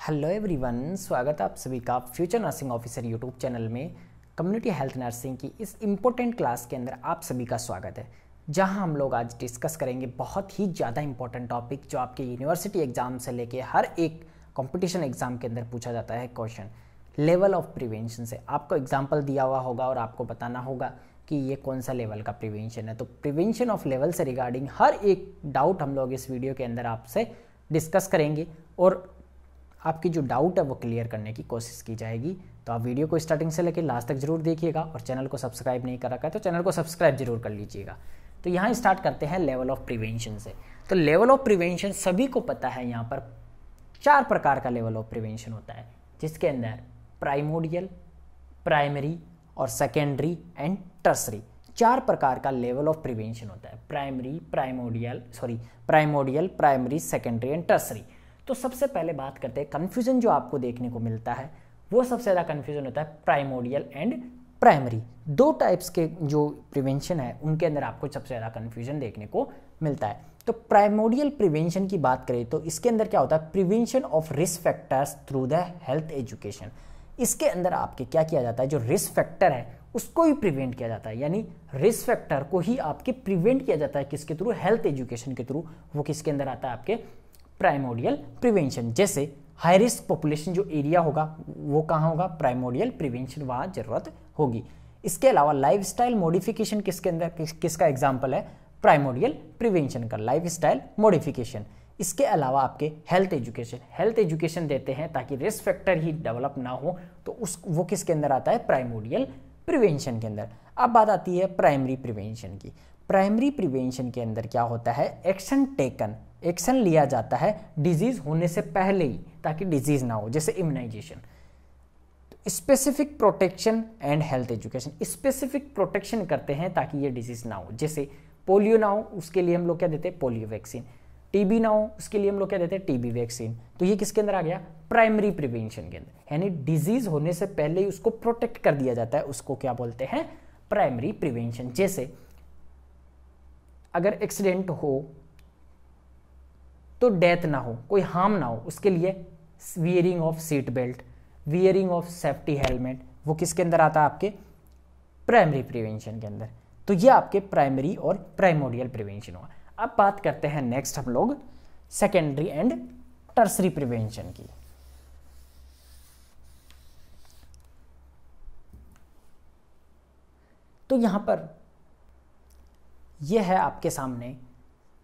Hello everyone, स्वागत है आप सभी का future nursing officer YouTube channel में। कम्युनिटी हेल्थ नर्सिंग की इस इम्पोर्टेंट क्लास के अंदर आप सभी का स्वागत है, जहां हम लोग आज डिस्कस करेंगे बहुत ही ज़्यादा इंपॉर्टेंट टॉपिक जो आपके यूनिवर्सिटी एग्जाम से लेके हर एक कंपटीशन एग्जाम के अंदर पूछा जाता है। क्वेश्चन लेवल ऑफ प्रिवेंशन से आपको एग्जाम्पल दिया हुआ होगा और आपको बताना होगा कि ये कौन सा लेवल का प्रिवेंशन है। तो प्रिवेंशन ऑफ लेवल से रिगार्डिंग हर एक डाउट हम लोग इस वीडियो के अंदर आपसे डिस्कस करेंगे और आपकी जो डाउट है वो क्लियर करने की कोशिश की जाएगी। तो आप वीडियो को स्टार्टिंग से लेकर लास्ट तक जरूर देखिएगा और चैनल को सब्सक्राइब नहीं कर रखा है तो चैनल को सब्सक्राइब जरूर कर लीजिएगा। तो यहाँ स्टार्ट करते हैं लेवल ऑफ प्रिवेंशन से। तो लेवल ऑफ प्रिवेंशन सभी को पता है, यहाँ पर 4 प्रकार का लेवल ऑफ प्रिवेंशन होता है, जिसके अंदर प्राइमोडियल, प्राइमरी और सेकेंडरी एंड टर्सरी 4 प्रकार का लेवल ऑफ प्रिवेंशन होता है। Primordial, primary, secondary and tertiary. तो सबसे पहले बात करते हैं कन्फ्यूजन जो आपको देखने को मिलता है, वो सबसे ज़्यादा कन्फ्यूजन होता है प्राइमोडियल एंड प्राइमरी। 2 टाइप्स के जो प्रिवेंशन है उनके अंदर आपको सबसे ज़्यादा कन्फ्यूजन देखने को मिलता है। तो प्राइमोडियल प्रिवेंशन की बात करें तो इसके अंदर क्या होता है, prevention of risk factors through the health education. इसके अंदर आपके क्या किया जाता है, जो रिस्क फैक्टर है उसको ही प्रिवेंट किया जाता है, यानी रिस्क फैक्टर को ही आपके प्रिवेंट किया जाता है। किसके थ्रू? हेल्थ एजुकेशन के थ्रू। वो किसके अंदर आता है? आपके प्राइमोडियल प्रिवेंशन। जैसे हाई रिस्क पॉपुलेशन जो एरिया होगा वो कहाँ होगा? प्राइमोडियल प्रिवेंशन वहाँ जरूरत होगी। इसके अलावा लाइफस्टाइल मॉडिफिकेशन किसके अंदर किसका एग्जांपल है? प्राइमोडियल प्रिवेंशन का लाइफस्टाइल मॉडिफिकेशन। इसके अलावा आपके हेल्थ एजुकेशन देते हैं ताकि रिस्क फैक्टर ही डेवलप ना हो, तो वो किसके अंदर आता है? प्राइमोडियल प्रिवेंशन के अंदर। अब बात आती है प्राइमरी प्रिवेंशन की। प्राइमरी प्रिवेंशन के अंदर क्या होता है? एक्शन लिया जाता है डिजीज होने से पहले ही, ताकि डिजीज ना हो। जैसे immunisation, specific protection and health education. Specific protection करते हैं ताकि ये डिजीज ना हो। जैसे पोलियो ना हो उसके लिए हम लोग क्या देते हैं? Polio vaccine. टीबी ना हो उसके लिए हम लोग क्या देते हैं? TB vaccine. तो ये किसके अंदर आ गया? प्राइमरी प्रिवेंशन के अंदर, यानी डिजीज होने से पहले ही उसको प्रोटेक्ट कर दिया जाता है, उसको क्या बोलते हैं? Primary prevention. जैसे अगर एक्सीडेंट हो तो डेथ ना हो, कोई हार्म ना हो, उसके लिए wearing of seat belt, wearing of safety helmet, वो किसके अंदर आता है? आपके प्राइमरी प्रिवेंशन के अंदर। तो ये आपके प्राइमरी और प्राइमोडियल प्रिवेंशन हुआ। अब बात करते हैं नेक्स्ट हम लोग सेकेंडरी एंड टर्सरी प्रिवेंशन की। तो यहां पर यह है आपके सामने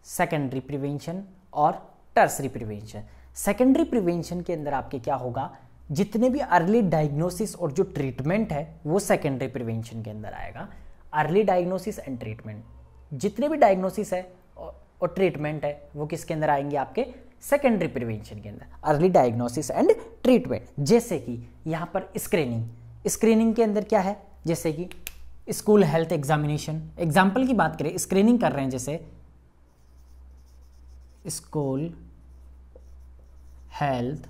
सेकेंडरी प्रिवेंशन और टर्सरी प्रिवेंशन। सेकेंडरी प्रिवेंशन के अंदर आपके क्या होगा, जितने भी अर्ली डायग्नोसिस और जो ट्रीटमेंट है वो सेकेंडरी प्रिवेंशन के अंदर आएगा। अर्ली डायग्नोसिस एंड ट्रीटमेंट, जितने भी डायग्नोसिस है और ट्रीटमेंट है वो किसके अंदर आएंगे? आपके सेकेंडरी प्रिवेंशन के अंदर। अर्ली डायग्नोसिस एंड ट्रीटमेंट, जैसे कि यहाँ पर स्क्रीनिंग के अंदर क्या है? जैसे कि स्कूल हेल्थ एग्जामिनेशन। एग्जाम्पल की बात करें, स्क्रीनिंग कर रहे हैं, जैसे school health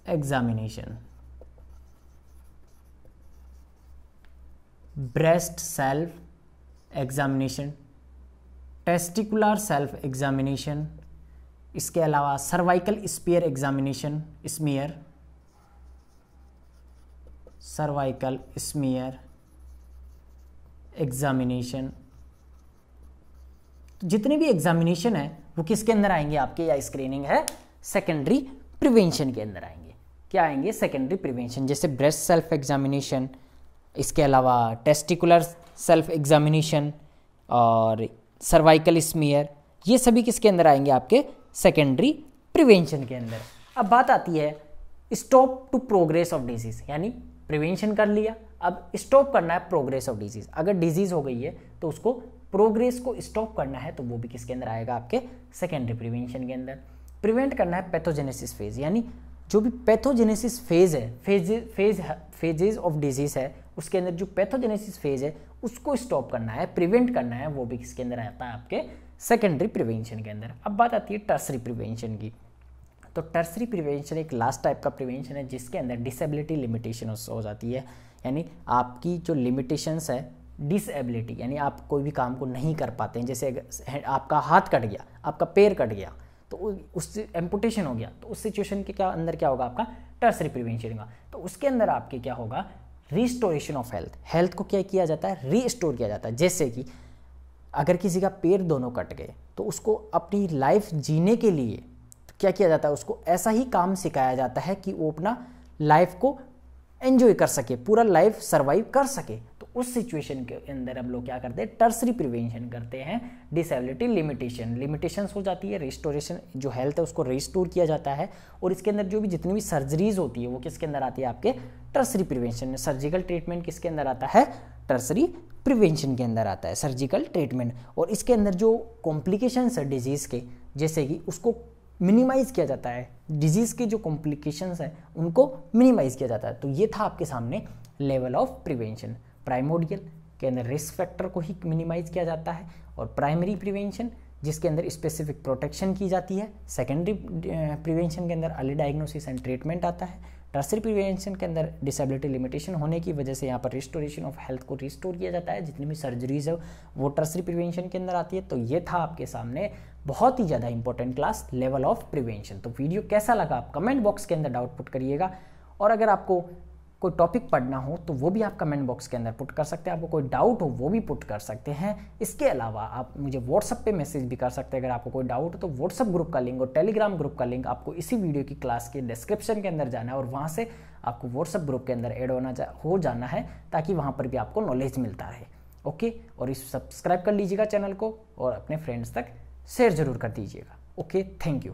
examination, breast self examination, testicular self examination, इसके अलावा cervical spear examination, cervical smear examination. जितने भी एग्जामिनेशन है वो किसके अंदर आएंगे आपके? या स्क्रीनिंग है सेकेंडरी प्रिवेंशन के अंदर आएंगे। क्या आएंगे? Secondary prevention. जैसे ब्रेस्ट सेल्फ एग्जामिनेशन, इसके अलावा टेस्टिकुलर सेल्फ एग्जामिनेशन और सर्वाइकल स्मीयर, ये सभी किसके अंदर आएंगे? आपके सेकेंडरी प्रिवेंशन के अंदर। अब बात आती है stop to progress of disease, यानी प्रिवेंशन कर लिया, अब स्टॉप करना है प्रोग्रेस ऑफ डिजीज। अगर डिजीज हो गई है तो उसको प्रोग्रेस को स्टॉप करना है, तो वो भी किसके अंदर आएगा? आपके सेकेंडरी प्रिवेंशन के अंदर। प्रिवेंट करना है पैथोजेनेसिस फेज, यानी जो भी पैथोजेनेसिस फेज है, फेजेस ऑफ डिजीज है, उसके अंदर जो पैथोजेनेसिस फेज है उसको स्टॉप करना है, प्रिवेंट करना है, वो भी किसके अंदर आता है? आपके सेकेंडरी प्रिवेंशन के अंदर। अब बात आती है टर्सरी प्रिवेंशन की। तो टर्सरी प्रिवेंशन एक लास्ट टाइप का प्रिवेंशन है जिसके अंदर डिसेबिलिटी लिमिटेशन हो जाती है, यानी आपकी जो लिमिटेशंस है, डिसेबिलिटी, यानी आप कोई भी काम को नहीं कर पाते हैं। जैसे आपका हाथ कट गया, आपका पैर कट गया, तो उससे एम्पुटेशन हो गया, तो उस सिचुएशन के क्या अंदर क्या होगा आपका टर्सरी प्रिवेंशन होगा। तो उसके अंदर आपके क्या होगा रिस्टोरेशन ऑफ हेल्थ, हेल्थ को क्या किया जाता है रीस्टोर किया जाता है। जैसे कि अगर किसी का पैर दोनों कट गए तो उसको अपनी लाइफ जीने के लिए क्या किया जाता है, उसको ऐसा ही काम सिखाया जाता है कि वो अपना लाइफ को एंजॉय कर सके, पूरा लाइफ सर्वाइव कर सके। तो उस सिचुएशन के अंदर हम लोग क्या करते हैं टर्सरी प्रिवेंशन करते हैं। डिसेबिलिटी लिमिटेशंस हो जाती है, रिस्टोरेशन जो हेल्थ है उसको रिस्टोर किया जाता है। और इसके अंदर जो भी जितनी भी सर्जरीज होती है वो किसके अंदर आती है आपके टर्सरी प्रिवेंशन में। सर्जिकल ट्रीटमेंट किसके अंदर आता है टर्सरी प्रिवेंशन के अंदर आता है सर्जिकल ट्रीटमेंट। और इसके अंदर जो कॉम्प्लिकेशंस है डिजीज़ के, जैसे कि उसको मिनिमाइज़ किया जाता है, डिजीज़ के जो कॉम्प्लिकेशंस हैं उनको मिनिमाइज़ किया जाता है। तो ये था आपके सामने लेवल ऑफ प्रिवेंशन। प्राइमोडियल के अंदर रिस्क फैक्टर को ही मिनिमाइज़ किया जाता है, और प्राइमरी प्रिवेंशन जिसके अंदर स्पेसिफिक प्रोटेक्शन की जाती है। सेकेंडरी प्रिवेंशन के अंदर अर्ली डायग्नोसिस एंड ट्रीटमेंट आता है। टर्सरी प्रिवेंशन के अंदर डिसेबिलिटी लिमिटेशन होने की वजह से यहाँ पर रिस्टोरेशन ऑफ हेल्थ को रिस्टोर किया जाता है, जितनी भी सर्जरीज है वो टर्सरी प्रिवेंशन के अंदर आती है। तो ये था आपके सामने बहुत ही ज़्यादा important class level of prevention. तो वीडियो कैसा लगा आप कमेंट बॉक्स के अंदर डाउट पुट करिएगा, और अगर आपको कोई टॉपिक पढ़ना हो तो वो भी आप कमेंट बॉक्स के अंदर पुट कर सकते हैं, आपको कोई डाउट हो वो भी पुट कर सकते हैं। इसके अलावा आप मुझे व्हाट्सअप पे मैसेज भी कर सकते हैं अगर आपको कोई डाउट हो। तो व्हाट्सअप ग्रुप का लिंक और टेलीग्राम ग्रुप का लिंक आपको इसी वीडियो की क्लास के डिस्क्रिप्शन के अंदर जाना है, और वहाँ से आपको व्हाट्सअप ग्रुप के अंदर ऐड हो जाना है, ताकि वहाँ पर भी आपको नॉलेज मिलता रहे। ओके, और इस सब्सक्राइब कर लीजिएगा चैनल को और अपने फ्रेंड्स तक शेयर जरूर कर दीजिएगा। Okay, thank you.